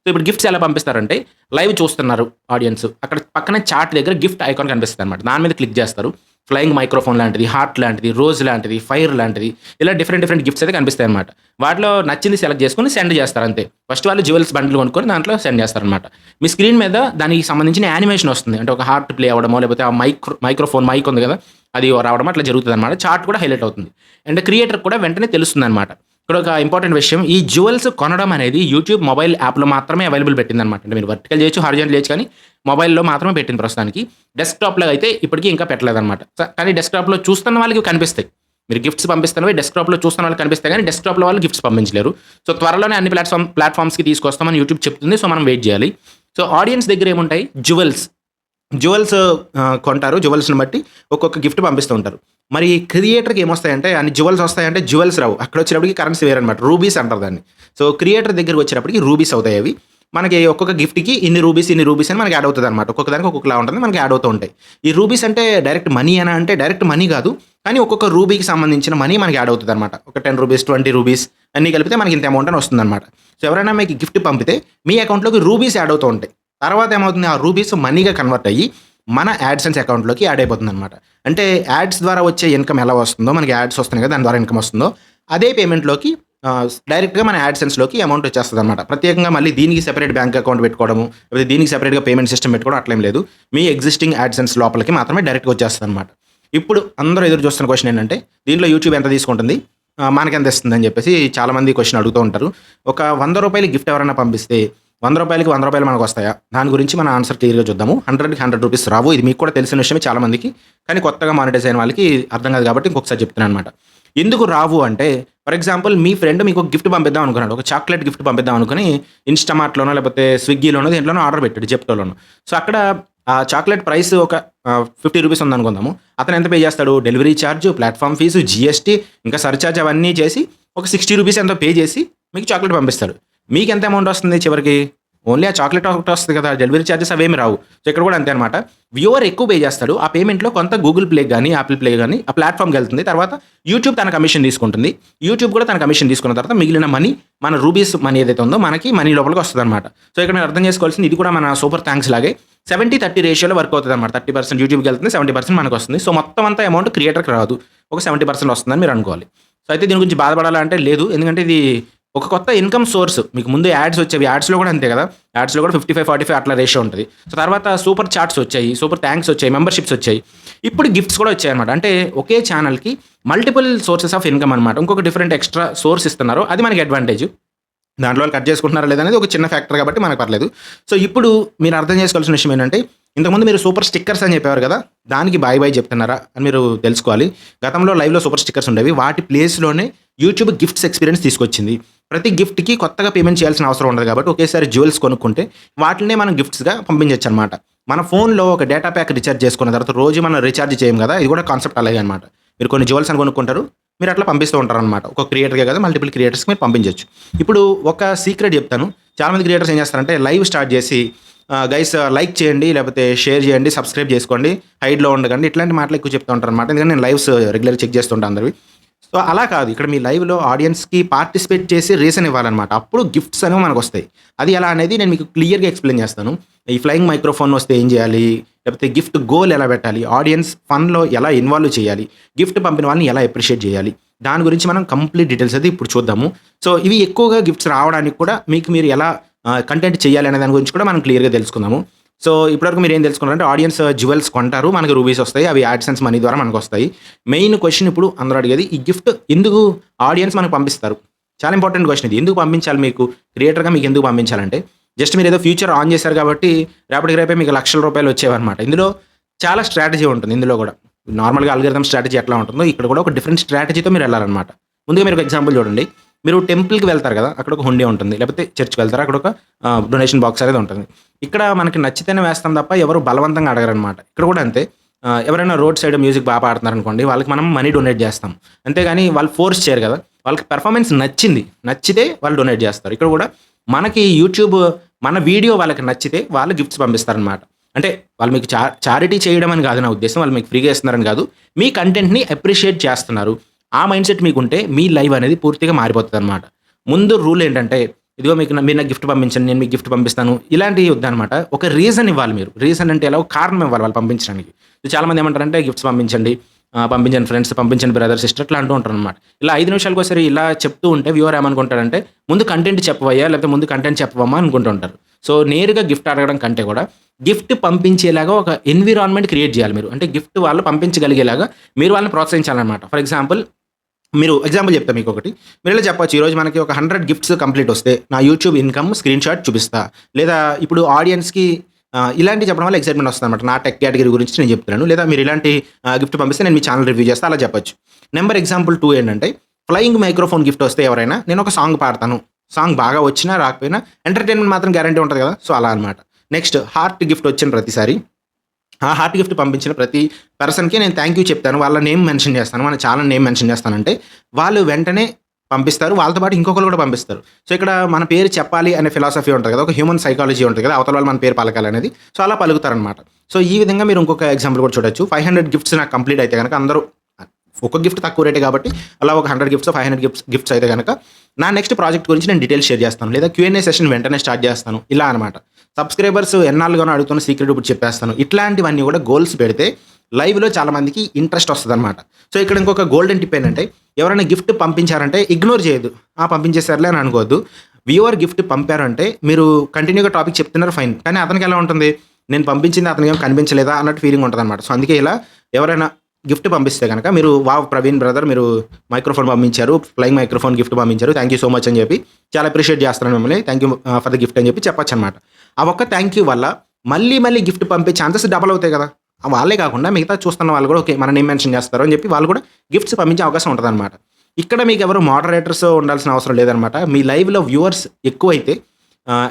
సో, ఇప్పుడు గిఫ్ట్స్ ఎలా పంపిస్తారంటే, లైవ్ చూస్తున్నారు ఆడియన్స్. అక్కడ పక్కన చాట్ దగ్గర గిఫ్ట్ ఐకాన్ కనిపిస్తదనమాట. దాని మీద క్లిక్ చేస్తారు. ఫ్లయింగ్ మైక్రోఫోన్ లాంటిది, హార్ట్ లాంటిది, రోజ్ లాంటిది, ఫైర్ లాంటిది, ఇలా డిఫరెంట్ గిఫ్ట్స్ అయితే కనిపిస్తాయనమాట. వాటిలో నచ్చింది సెలెక్ట్ చేసుకొని సెండ్ చేస్తారు అంతే. ఫస్ట్ వాళ్ళు జ్యువెల్స్ బండిల్ కొనుక్కొని దాంట్లో సెండ్ చేస్తారనమాట. మీ స్క్రీన్ మీద దానికి సంబంధించిన యానిమేషన్ వస్తుంది. అంటే ఒక హార్ట్ ప్లే అవ్వడమో, లేకపోతే ఆ మైక్రోఫోన్ మైక్ ఉంది కదా! అది రావడం అట్లా జరుగుతదనమాట. చార్ట్ కూడా హైలైట్ అవుతుంది. అండ్ క్రియేటర్‌కి కూడా వెంటనే తెలుస్తుందనమాట. ఇక్కడ ఒక ఇంపార్టెంట్ విషయం, ఈ జ్యువెల్స్ కొనడం అనేది యూట్యూబ్ మొబైల్ యాప్‌లో మాత్రమే అవైలబుల్ పెట్టిందనమాట. అంటే మీరు వర్టికల్ చేయొచ్చు, హారిజాంటల్ చేయొచ్చు కానీ మొబైల్‌లో మాత్రమే పెట్టింది ప్రస్తుతానికి. డెస్క్‌టాప్‌లో అయితే ఇప్పటికి ఇంకా పెట్టలేదనమాట. కానీ డెస్క్‌టాప్‌లో చూస్తున్న వాళ్ళకి కనిపిస్తాయి. మీరు గిఫ్ట్స్ పంపిస్తున్నవి డెస్క్‌టాప్‌లో చూస్తున్న వాళ్ళకి కనిపిస్తాయి కానీ డెస్క్‌టాప్‌లో వాళ్ళు గిఫ్ట్స్ పంపించలేరు. సో, త్వరలోనే అన్ని ప్లాట్‌ఫామ్స్‌కి తీసుకొస్తామని యూట్యూబ్ చెప్తుంది. సో, మనం వెయిట్ చేయాలి. సో, ఆడియన్స్ దగ్గర ఏముంటాయి? జ్యువెల్స్ కొంటారు. జ్యువెల్స్‌ని బట్టి ఒక్కొక్క గిఫ్ట్ పంపిస్తూ ఉంటారు. మరి క్రియేటర్‌కి ఏమొస్తాయంటే అన్ని జ్యువెల్స్ వస్తాయంటే జ్యువెల్స్ రావు. అక్కడొచ్చేటప్పటికి కరెన్సీ వేరనమాట. రూబీస్ అంటారు దాన్ని. సో, క్రియేటర్ దగ్గరికి వచ్చేటప్పటికి రూబీస్ అవుతాయి అవి. మనకి ఒక్కొక్క గిఫ్ట్‌కి ఇన్ని రూబీస్ అని మనకి యాడ్ అవుతదనమాట. ఒక్కొక్క దానికి ఒక్కొక్కలా ఉంటుంది. మనకి యాడ్ అవుతూ ఉంటాయి. ఈ రూబీస్ అంటే డైరెక్ట్ మనీ అనా అంటే డైరెక్ట్ మనీ కాదు. కానీ ఒక్కొక్క రూబీకి సంబంధించిన మనీ మనకి యాడ్ అవుతదనమాట. ఒక రూ. 10, రూ. 20 అన్నీ కలిపితే మనకి ఇంత అమౌంట్ అని వస్తుందనమాట. సో, ఎవరైనా మీకు గిఫ్ట్ పంపితే మీ అకౌంట్‌లోకి రూబీస్ యాడ్ అవుతూ ఉంటాయి. తర్వాత ఏమవుతుంది? ఆ రూబీస్ మనీగా కన్వర్ట్ అయ్యి మన యాడ్సెన్స్ అకౌంట్‌లోకి యాడ్ అయిపోతుందనమాట. అంటే యాడ్స్ ద్వారా వచ్చే ఇన్‌కమ్ ఎలా వస్తుందో, మనకి యాడ్స్ వస్తున్నాయి కదా! దాని ద్వారా ఇన్‌కమ్ వస్తుందో, అదే పేమెంట్‌లోకి డైరెక్ట్‌గా మన యాడ్సెన్స్‌లోకి అమౌంట్ వచ్చేస్తదనమాట. ప్రత్యేకంగా మళ్ళీ దీనికి సెపరేట్ బ్యాంక్ అకౌంట్ పెట్టుకోవడము, లేకపోతే దీనికి సెపరేట్‌గా పేమెంట్ సిస్టమ్ పెట్టుకోవడం అట్లేం లేదు. మీ ఎగ్జిస్టింగ్ యాడ్సెన్స్ లోపలికి మాత్రమే డైరెక్ట్‌గా వచ్చేస్తదనమాట. ఇప్పుడు అందరూ ఎదురు చూస్తున్న క్వెషన్ ఏంటంటే, దీంట్లో యూట్యూబ్ ఎంత తీసుకుంటుంది? మనకెంత ఇస్తుందని చెప్పేసి చాలామంది క్వెషన్ అడుగుతూ ఉంటారు. ఒక రూ. 100 గిఫ్ట్ ఎవరైనా పంపిస్తే రూ. 100కి రూ. 100 మనకొస్తాయా? దాని గురించి మన ఆన్సర్ క్లియర్‌గా చూద్దాము. 100కి రూ. 100 రావు. ఇది మీకు కూడా తెలిసిన విషయమే చాలా మందికి. కానీ కొత్తగా మానిటైజ్ అయిన వాళ్ళకి అర్థం కాదు కాబట్టి ఇంకొకసారి చెప్తున్నాననమాట. ఎందుకు రావు అంటే, ఫర్ ఎగ్జాంపుల్ మీ ఫ్రెండ్ మీకు ఒక గిఫ్ట్ పంపిద్దాం అనుకున్నాడు. ఒక చాక్లేట్ గిఫ్ట్ పంపిద్దాం అనుకుని ఇన్‌స్టామార్ట్‌లోనో లేకపోతే స్విగ్గీలోనో దేంట్లోనో ఆర్డర్ పెట్టాడు జెప్టోలోనో. సో, అక్కడ ఆ చాక్లేట్ ప్రైస్ ఒక ₹50 ఉందనుకుందాము. అతను ఎంత పే చేస్తాడు? Delivery charge, platform fee, GST ఇంకా సర్చార్జ్ అవన్నీ చేసి ఒక ₹60 ఎంతో పే చేసి మీకు చాక్లేట్ పంపిస్తాడు. మీకెంత అమౌంట్ వస్తుంది చివరికి? ఓన్లీ ఆ చాక్లేట్ ఒకటే వస్తది కదా! డెలివరీ చార్జెస్ అవేమి రావు. సో, ఇక్కడ కూడా అంతే అనమాట. వ్యూవర్ ఎక్కువ పే చేస్తాడు. ఆ పేమెంట్‌లో కొంత గూగుల్ ప్లే గాని, యాపిల్ ప్లే గాని ఆ ప్లాట్‌ఫార్మ్‌కెళ్తుంది. తర్వాత యూట్యూబ్ తన కమిషన్ తీసుకుంటుంది. యూట్యూబ్ కూడా తన కమిషన్ తీసుకున్న తర్వాత మిగిలిన మనీ మన రూబీస్ మనీ ఏదైతే ఉందో మనకి మనీ లోపలికి వస్తదనమాట. సో, ఇక్కడ మీరు అర్థం చేసుకోవాల్సింది ఇది కూడా మన సూపర్ థాంక్స్ లాగే 70-30 రేషియోలో వర్క్ అవుతదనమాట. 30% యూట్యూబ్‌కెళ్తుంది. 70% మనకొస్తుంది. సో, మొత్తం అంతా అమౌంట్ క్రియేటర్‌కి రాదు. ఒక 70% వస్తుందని మీరు అనుకోవాలి. సో, అయితే దీని గురించి బాధపడాలా అంటే లేదు. ఎందుకంటే ఇది ఒక కొత్త ఇన్‌కమ్ సోర్స్. మీకు ముందు యాడ్స్ వచ్చేవి. యాడ్స్‌లో కూడా అంతే కదా! యాడ్స్‌లో కూడా 55-45 అట్లా రేషియో ఉంటది. సో, తర్వాత సూపర్ చాట్స్ వచ్చాయి. సూపర్ థాంక్స్ వచ్చాయి. మెంబర్‌షిప్స్ వచ్చాయి. ఇప్పుడు గిఫ్ట్స్ కూడా వచ్చాయన్నమాట. అంటే ఒకే ఛానెల్‌కి మల్టిపుల్ సోర్సెస్ ఆఫ్ ఇన్‌కమ్ అనమాట. ఇంకొక డిఫరెంట్ ఎక్స్‌ట్రా సోర్స్ ఇస్తున్నారు. అది మనకి అడ్వాంటేజ్. దాంట్లో వాళ్ళు కట్ చేసుకుంటున్నారా లేదనేది ఒక చిన్న ఫ్యాక్టర్ కాబట్టి మనకు పర్లేదు. సో, ఇప్పుడు మీరు అర్థం చేసుకోవాల్సిన విషయం ఏంటంటే, ఇంతకుముందు మీరు సూపర్ స్టిక్కర్స్ అని చెప్పేవారు కదా! దానికి బాయ్ బాయ్ చెప్తున్నారా అని మీరు తెలుసుకోవాలి. గతంలో లైవ్‌లో సూపర్ స్టిక్కర్స్ ఉండేవి. వాటి ప్లేస్‌లోనే యూట్యూబ్ గిఫ్ట్స్ ఎక్స్‌పీరియన్స్ తీసుకొచ్చింది. ప్రతి గిఫ్ట్‌కి కొత్తగా పేమెంట్ చేయాల్సిన అవసరం ఉండదు కాబట్టి ఒకేసారి జ్యువెల్స్ కొనుక్కుంటే వాటినే మనం గిఫ్ట్స్‌గా పంపించొచ్చనమాట. మన ఫోన్‌లో ఒక డేటా ప్యాక్ రీచార్జ్ చేసుకున్న తర్వాత రోజు మనం రీచార్జ్ చేయం కదా! ఇది కూడా కాన్సెప్ట్ అలాగే అనమాట. మీరు కొన్ని జ్యువెల్స్ అని కొనుక్కుంటారు. మీరు అట్లా పంపిస్తూ ఉంటారనమాట. ఒక క్రియేటర్‌కే కాదు మల్టిపుల్ క్రియేటర్స్‌కి మీరు పంపించొచ్చు. ఇప్పుడు ఒక సీక్రెట్ చెప్తాను. చాలామంది క్రియేటర్స్ ఏం చేస్తారంటే లైవ్ స్టార్ట్ చేసి గైస్ లైక్ చేయండి, లేకపోతే షేర్ చేయండి, సబ్స్క్రైబ్ చేసుకోండి, హైడ్‌లో ఉండకండి ఇట్లాంటి మాటలు ఎక్కువ చెప్తూ ఉంటారనమాట. ఎందుకంటే నేను లైవ్స్ రెగ్యులర్‌గా చెక్ చేస్తుంటా అందరివి. సో, అలా కాదు. ఇక్కడ మీ లైవ్‌లో ఆడియన్స్‌కి పార్టిసిపేట్ చేసి రీజన్ ఇవ్వాలనమాట. అప్పుడు గిఫ్ట్స్ అనేవి మనకొస్తాయి. అది ఎలా అనేది నేను మీకు క్లియర్‌గా ఎక్స్‌ప్లెయిన్ చేస్తాను. ఈ ఫ్లయింగ్ మైక్రోఫోన్ వస్తే ఏం చేయాలి? లేకపోతే గిఫ్ట్ గోల్ ఎలా పెట్టాలి? ఆడియన్స్ ఫన్‌లో ఎలా ఇన్వాల్వ్ చేయాలి? గిఫ్ట్ పంపిన వాళ్ళని ఎలా అప్రిషియేట్ చేయాలి? దాని గురించి మనం కంప్లీట్ డీటెయిల్స్ అయితే ఇప్పుడు చూద్దాము. సో, ఇవి ఎక్కువగా గిఫ్ట్స్ రావడానికి కూడా మీకు మీరు ఎలా కంటెంట్ చేయాలి అనే దాని గురించి కూడా మనం క్లియర్‌గా తెలుసుకుందాము. సో, ఇప్పటివరకు మీరేం తెలుసుకున్నారంటే ఆడియన్స్ జ్యువెల్స్ కొంటారు. మనకు రూబీస్ వస్తాయి. అవి యాడ్‌సెన్స్ మనీ ద్వారా మనకొస్తాయి. మెయిన్ క్వెషన్ ఇప్పుడు అందరూ అడిగేది ఈ గిఫ్ట్ ఎందుకు ఆడియన్స్ మనకు పంపిస్తారు? చాలా ఇంపార్టెంట్ క్వెషన్ ఇది. ఎందుకు పంపించాలి మీకు? క్రియేటర్‌గా మీకు ఎందుకు పంపించాలంటే జస్ట్ మీరేదో ఫ్యూచర్ ఆన్ చేశారు కాబట్టి రేపటికి రేపే మీకు లక్షల రూపాయలు వచ్చేవన్నమాట. ఇందులో చాలా స్ట్రాటజీ ఉంటుంది ఇందులో కూడా. నార్మల్‌గా అల్గోరిథం స్ట్రాటజీ ఎట్లా ఉంటుందో ఇక్కడ కూడా ఒక డిఫరెంట్ స్ట్రాటజీతో మీరు వెళ్ళాలన్నమాట. ముందుగా మీరు ఒక ఎగ్జాంపుల్ చూడండి. మీరు టెంపుల్‌కి వెళ్తారు కదా! అక్కడ ఒక హుండీ ఉంటుంది. లేకపోతే చర్చ్‌కి వెళ్తారు. అక్కడ ఒక డొనేషన్ బాక్స్ అనేది ఉంటుంది. ఇక్కడ మనకి నచ్చితేనే వేస్తాం తప్ప ఎవరు బలవంతంగా అడగరనమాట. ఇక్కడ కూడా అంతే. ఎవరైనా రోడ్ సైడ్ మ్యూజిక్ బాగా పాడుతున్నారనుకోండి, వాళ్ళకి మనం మనీ డొనేట్ చేస్తాం. అంతేగాని వాళ్ళు ఫోర్స్ చేయరు కదా! వాళ్ళకి పెర్ఫార్మెన్స్ నచ్చింది. నచ్చితే వాళ్ళు డొనేట్ చేస్తారు. ఇక్కడ కూడా మనకి యూట్యూబ్ మన వీడియో వాళ్ళకి నచ్చితే వాళ్ళు గిఫ్ట్స్ పంపిస్తారనమాట. అంటే వాళ్ళు మీకు చారిటీ చేయడం అని కాదు నా ఉద్దేశ్యం. వాళ్ళు మీకు ఫ్రీగా ఇస్తున్నారని కాదు. మీ కంటెంట్‌ని అప్రిషియేట్ చేస్తున్నారు. ఆ మైండ్‌సెట్ మీకుంటే మీ లైవ్ అనేది పూర్తిగా మారిపోతదనమాట. ముందు రూల్ ఏంటంటే, ఇదిగో మీరు నాకు గిఫ్ట్ పంపించండి. నేను మీకు గిఫ్ట్ పంపిస్తాను. ఇలాంటివి వద్దనమాట. ఒక రీజన్ ఇవ్వాలి మీరు. రీజన్ అంటే ఎలా? ఒక కారణం ఇవ్వాలి వాళ్ళు పంపించడానికి. చాలామంది ఏమంటారంటే గిఫ్ట్స్ పంపించండి. పంపించండి ఫ్రెండ్స్, పంపించండి బ్రదర్, సిస్టర్ ఇట్లా అంటూ ఉంటారనమాట. ఇలా 5 నిమిషాలకోసారి ఇలా చెప్తూ ఉంటే వ్యూవర్ ఏమనుకుంటాడంటే, ముందు కంటెంట్ చెప్పవయ్యా, లేకపోతే ముందు కంటెంట్ చెప్పవమ్మా అనుకుంటూ ఉంటారు. సో, నేరుగా గిఫ్ట్ అడగడం కంటే కూడా గిఫ్ట్ పంపించేలాగా ఒక ఎన్విరాన్మెంట్ క్రియేట్ చేయాలి మీరు. అంటే గిఫ్ట్ వాళ్ళు పంపించగలిగేలాగా మీరు వాళ్ళని ప్రోత్సహించాలనమాట. ఫర్ ఎగ్జాంపుల్ మీరు ఎగ్జాంపుల్ చెప్తా మీకొకటి. మీరిలా చెప్పొచ్చు, ఈరోజు మనకి ఒక 100 గిఫ్ట్స్ కంప్లీట్ వస్తే, నా యూట్యూబ్ ఇన్‌కమ్ స్క్రీన్ షాట్ చూపిస్తా. లేదా ఇప్పుడు ఆడియన్స్‌కి ఇలాంటివి చెప్పడం వల్ల ఎక్సైట్‌మెంట్ వస్తదనమాట. నా టెక్ కేటగరీ గురించి నేను చెప్తున్నాను. లేదా మీరు ఇలాంటి గిఫ్ట్ పంపిస్తే నేను మీ ఛానల్ రివ్యూ చేస్తా అలా చెప్పొచ్చు. ఎగ్జాంపుల్ 2 ఏంటంటే, ఫ్లయింగ్ మైక్రోఫోన్ గిఫ్ట్ వస్తే ఎవరైనా నేను ఒక సాంగ్ పాడతాను. సాంగ్ బాగా వచ్చినా రాకపోయినా ఎంటర్‌టైన్‌మెంట్ మాత్రం గ్యారంటీ ఉంటది కదా! సో, అలా అనమాట. నెక్స్ట్ హార్ట్ గిఫ్ట్ వచ్చిన ప్రతిసారి ఆ హార్ట్ గిఫ్ట్ పంపించిన ప్రతి పర్సన్‌కి నేను థాంక్ యూ చెప్తాను. వాళ్ళ నేమ్ మెన్షన్ చేస్తాను. మన ఛానల్ నేమ్ మెన్షన్ చేస్తానంటే, వాళ్ళు వెంటనే పంపిస్తారు. వాళ్ళతో పాటు ఇంకొకళ్ళు కూడా పంపిస్తారు. సో, ఇక్కడ మన పేరు చెప్పాలి అనే ఫిలాసఫీ ఉంటది కదా! ఒక హ్యూమన్ సైకాలజీ ఉంటది కదా! అవతల వాళ్ళు మన పేరు పలకాలనేది. సో, అలా పలుకుతారనమాట. సో, ఈ విధంగా మీరు ఇంకొక ఎగ్జాంపుల్ కూడా చూడొచ్చు. 500 గిఫ్ట్స్ నాకు కంప్లీట్ అయితే గనక అందరూ ఒక గిఫ్ట్ తక్కువ రేటే కాబట్టి అలా ఒక 100 గిఫ్ట్స్, 500 గిఫ్ట్స్ అయితే గనక నా నెక్స్ట్ ప్రాజెక్ట్ గురించి నేను డీటెయిల్స్ షేర్ చేస్తాను. లేదా క్యూఎన్ఏ సెషన్ వెంటనే స్టార్ట్ చేస్తాను. ఇలా అనమాట. సబ్స్క్రైబర్స్ ఎన్నాళ్ళుగానో అడుగుతున్న సీక్రెట్ ఇప్పుడు చెప్పేస్తాను. ఇట్లాంటివన్నీ కూడా గోల్స్ పెడితే లైవ్‌లో చాలా మందికి ఇంట్రెస్ట్ వస్తదనమాట. సో, ఇక్కడ ఇంకొక గోల్డెన్ టిప్ ఏంటంటే, ఎవరైనా గిఫ్ట్ పంపించారంటే ఇగ్నోర్ చేయొద్దు. పంపించేసారులే అని అనుకోవద్దు. వ్యూవర్ గిఫ్ట్ పంపారంటే మీరు కంటిన్యూగా టాపిక్ చెప్తున్నారు ఫైన్. కానీ అతనికి ఎలా ఉంటుంది? నేను పంపించింది అతనికేం కనిపించలేదా అన్నట్టు ఫీలింగ్ ఉంటదనమాట. సో, అందుకే ఇలా ఎవరైనా గిఫ్ట్ పంపిస్తే గనక మీరు వావ్! ప్రవీణ్ బ్రదర్ మీరు మైక్రోఫోన్ పంపించారు. ఫ్లయింగ్ మైక్రోఫోన్ గిఫ్ట్ పంపించారు. థాంక్ యూ సో మచ్ అని చెప్పి చాలా అప్రిషియేట్ చేస్తున్నాను మిమ్మల్ని. Thank you for the gift అని చెప్పి చెప్పొచ్చనమాట. ఆ ఒక్క థాంక్ యూ వల్ల మళ్ళీ గిఫ్ట్ పంపే ఛాన్సెస్ డబుల్ అవుతాయి కదా! వాళ్ళే కాకుండా మిగతా చూస్తున్న వాళ్ళు కూడా ఓకే మన నేమ్ మెన్షన్ చేస్తారు అని చెప్పి వాళ్ళు కూడా గిఫ్ట్స్ పంపించే అవకాశం ఉంటుందన్నమాట. ఇక్కడ మీకు ఎవరు మోడరేటర్స్ ఉండాల్సిన అవసరం లేదనమాట. మీ లైవ్‌లో వ్యూవర్స్ ఎక్కువైతే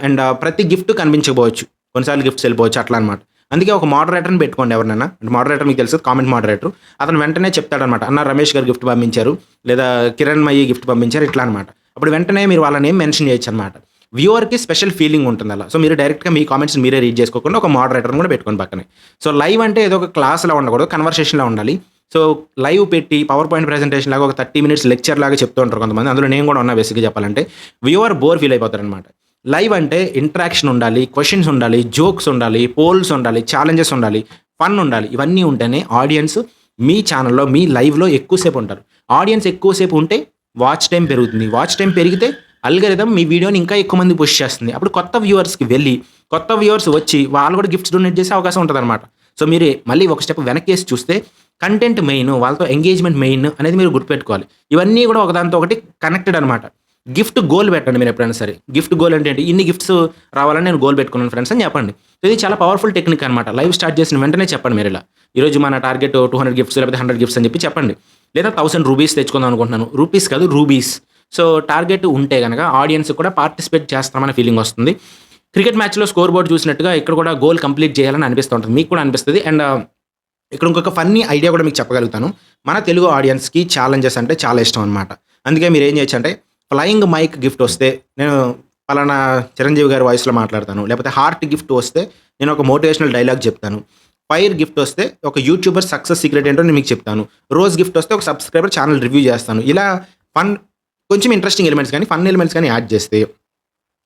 అండ్ ప్రతి గిఫ్ట్ కనిపించకపోవచ్చు. కొన్నిసార్లు గిఫ్ట్స్ వెళ్ళిపోవచ్చు అట్లా అనమాట. అందుకే ఒక మోడరేటర్‌ని పెట్టుకోండి ఎవరినైనా. అంటే మోడరేటర్ మీకు తెలుసు కామెంట్ మోడరేటర్. అతను వెంటనే చెప్తాడనమాట. అన్న రమేష్ గారు గిఫ్ట్ పంపించారు. లేదా కిరణ్మయి గిఫ్ట్ పంపించారు ఇట్లా అనమాట. అప్పుడు వెంటనే మీరు వాళ్ళ నేమ్ మెన్షన్ చేయొచ్చనమాట. వ్యూవర్‌కి స్పెషల్ ఫీలింగ్ ఉంటుంది అలా. సో మీరు డైరెక్ట్‌గా మీ కామెంట్స్‌ని మీరే రీడ్ చేసుకోకుండా ఒక మోడరేటర్‌ని కూడా పెట్టుకోండి పక్కనే. సో లైవ్ అంటే ఏదో ఒక క్లాస్‌లా ఉండకూడదు. కన్వర్సేషన్‌లా ఉండాలి. సో లైవ్ పెట్టి పవర్ పాయింట్ ప్రెజెంటేషన్ లాగా ఒక 30 మినిట్స్ లెక్చర్ లాగా చెప్తూ ఉంటారు కొంతమంది. అందులో నేను కూడా ఉన్నా బేసిక్‌గా చెప్పాలంటే. వ్యూవర్ బోర్ ఫీల్ అయిపోతారనమాట. లైవ్ అంటే ఇంటరాక్షన్ ఉండాలి, క్వెషన్స్ ఉండాలి, జోక్స్ ఉండాలి, పోల్స్ ఉండాలి, ఛాలెంజెస్ ఉండాలి, ఫన్ ఉండాలి. ఇవన్నీ ఉంటేనే ఆడియన్స్ మీ ఛానల్‌లో, మీ లైవ్‌లో ఎక్కువసేపు ఉంటారు. ఆడియన్స్ ఎక్కువసేపు ఉంటే వాచ్ టైమ్ పెరుగుతుంది. వాచ్ టైమ్ పెరిగితే అల్గారిథం మీ వీడియోని ఇంకా ఎక్కువ మంది పుష్ చేస్తుంది. అప్పుడు కొత్త వ్యూవర్స్‌కి వెళ్ళి, కొత్త వ్యూవర్స్ వచ్చి వాళ్ళు కూడా గిఫ్ట్స్ డొనేట్ చేసే అవకాశం ఉంటదనమాట. సో మీరు మళ్ళీ ఒక స్టెప్ వెనక్కేసి చూస్తే కంటెంట్ మెయిన్, వాళ్ళతో ఎంగేజ్‌మెంట్ మెయిన్ అనేది మీరు గుర్తుపెట్టుకోవాలి. ఇవన్నీ కూడా ఒకదానితో ఒకటి కనెక్టెడ్ అనమాట. గిఫ్ట్ గోల్ పెట్టండి మీరు ఎప్పుడైనా సరే. గిఫ్ట్ గోల్ అంటే ఏంటి? ఇన్ని గిఫ్ట్స్ రావాలని నేను గోల్ పెట్టుకున్నాను ఫ్రెండ్స్ అని చెప్పండి. సో ఇది చాలా పవర్‌ఫుల్ టెక్నిక్ అనమాట. లైవ్ స్టార్ట్ చేసిన వెంటనే చెప్పండి మీరిలా. ఈరోజు మన టార్గెట్ 200 గిఫ్ట్స్ లేకపోతే 100 గిఫ్ట్స్ అని చెప్పి చెప్పండి. లేదా 1000 రూపీస్ తెచ్చుకుందాం అనుకుంటున్నాను. రూపీస్ కాదు రూబీస్. సో టార్గెట్ ఉంటే గనక ఆడియన్స్ కూడా పార్టిసిపేట్ చేస్తామనే ఫీలింగ్ వస్తుంది. క్రికెట్ మ్యాచ్‌లో స్కోర్ బోర్డ్ చూసినట్టుగా ఇక్కడ కూడా గోల్ కంప్లీట్ చేయాలని అనిపిస్తూ ఉంటుంది. మీకు కూడా అనిపిస్తది. అండ్ ఇక్కడ ఇంకొక ఫన్నీ ఐడియా కూడా మీకు చెప్పగలుగుతాను. మన తెలుగు ఆడియన్స్‌కి ఛాలెంజెస్ అంటే చాలా ఇష్టం అనమాట. అందుకే మీరేం చేయొచ్చంటే ఫ్లయింగ్ మైక్ గిఫ్ట్ వస్తే నేను పలానా చిరంజీవి గారి వాయిస్‌లో మాట్లాడతాను. లేకపోతే హార్ట్ గిఫ్ట్ వస్తే నేను ఒక మోటివేషనల్ డైలాగ్ చెప్తాను. ఫైర్ గిఫ్ట్ వస్తే ఒక యూట్యూబర్ సక్సెస్ సీక్రెట్ ఏంటో నేను మీకు చెప్తాను. రోజ్ గిఫ్ట్ వస్తే ఒక సబ్స్క్రైబర్ ఛానల్ రివ్యూ చేస్తాను. ఇలా ఫన్ కొంచెం ఇంట్రెస్టింగ్ ఎలిమెంట్స్ కానీ, ఫన్ ఎలిమెంట్స్ కానీ యాడ్ చేస్తే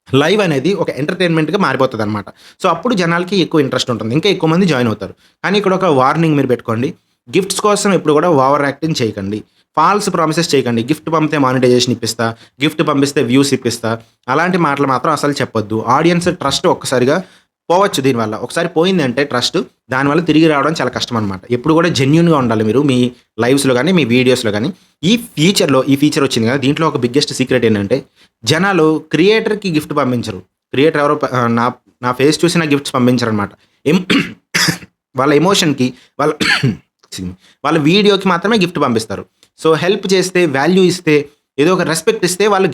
లైవ్ అనేది ఒక ఎంటర్‌టైన్‌మెంట్‌గా మారిపోతదనమాట. సో అప్పుడు జనాలకి ఎక్కువ ఇంట్రెస్ట్ ఉంటుంది. ఇంకా ఎక్కువ మంది జాయిన్ అవుతారు. కానీ ఇక్కడ ఒక వార్నింగ్ మీరు పెట్టుకోండి. గిఫ్ట్స్ కోసం ఎప్పుడు కూడా ఓవర్ యాక్టింగ్ చేయకండి. ఫాల్స్ ప్రామిసెస్ చేయకండి. గిఫ్ట్ పంపితే మానిటైజేషన్ ఇప్పిస్తా, గిఫ్ట్ పంపిస్తే వ్యూస్ ఇప్పిస్తా, అలాంటి మాటలు మాత్రం అసలు చెప్పొద్దు. ఆడియన్స్ ట్రస్ట్ ఒక్కసారిగా పోవచ్చు దీనివల్ల. ఒకసారి పోయిందంటే ట్రస్ట్, దానివల్ల తిరిగి రావడం చాలా కష్టం అనమాట. ఎప్పుడు కూడా జెన్యూన్‌గా ఉండాలి మీరు మీ లైవ్స్‌లో గానీ, మీ వీడియోస్‌లో గానీ. ఈ ఫీచర్ వచ్చింది కదా! దీంట్లో ఒక బిగ్గెస్ట్ సీక్రెట్ ఏంటంటే, జనాలు క్రియేటర్‌కి గిఫ్ట్ పంపించరు. క్రియేటర్ ఎవరో నా నా ఫేస్ చూసి నాకు గిఫ్ట్స్ పంపించరనమాట. ఎం వాళ్ళ ఎమోషన్‌కి, వాళ్ళ వాళ్ళ వీడియోకి మాత్రమే గిఫ్ట్ పంపిస్తారు. సో హెల్ప్ చేస్తే, వాల్యూ ఇస్తే, ఏదో ఒక రెస్పెక్ట్ ఇస్తే వాళ్ళు